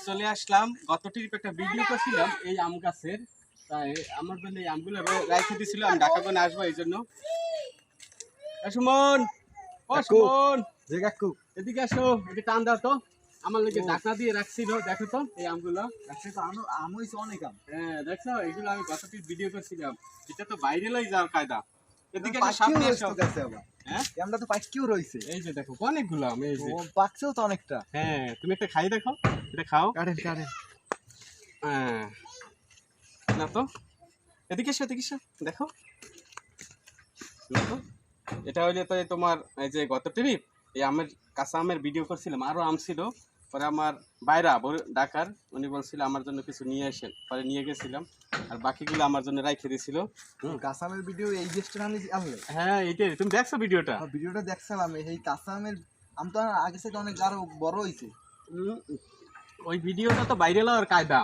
চলে আসলাম গত ট্রিপ একটা ভিডিও করছিলাম এই আম গাছের। তাই আমার জন্য এই আমগুলো রাইখে দিছিল, আমি ঢাকা করে আসবো এই জন্য। সুমন, ও সুমন, যে কাকু এদিকে আসো, এদিকে টান দাও তো। আমার লোকে ঢাকনা দিয়ে রাখছিল, দেখো তো এই আমগুলো। আজকে তো আম হইছে অনেক আম। হ্যাঁ দেখছো, এগুলো আমি গত ট্রিপ ভিডিও করছিলাম। এটা তো বাইরে লই যাওয়ার কায়দা। এদিকে পাখিও সামনে রয়েছে এসো। তো গাছে আবার। হ্যাঁ আমরা তো পাখিও রয়েছে। এই যে দেখো অনেকগুলো আম, এই যে। ও পাকছেও তো অনেকটা। হ্যাঁ তুমি একটা খাই দেখো, এটা খাও। কাটেন কাটেন। হ্যাঁ না তো, এদিকে এসো, এদিকে এসো, দেখো দেখো। এটা হইলে তো এই তোমার এই যে গত ট্রিপ এই আমের কাঁচা আমের ভিডিও করছিলাম, আরও আম ছিল। পরে আমার বাইরা ডাকার উনি বলছিল আমার জন্য কিছু নিয়ে আসেন, পরে নিয়ে গেছিলাম। আর বাকিগুলো আমার জন্য রাইখে দিয়েছিল। কাঁচামের ভিডিও এই গেস্টের আনলে। হ্যাঁ এইটাই, তুমি দেখছো ভিডিওটা? ভিডিওটা দেখছিলাম, এই কাঁচামের আম তো আগে থেকে অনেক আরো বড় হয়েছে। ওই ভিডিওটা তো বাইরে লওয়ার কায়দা।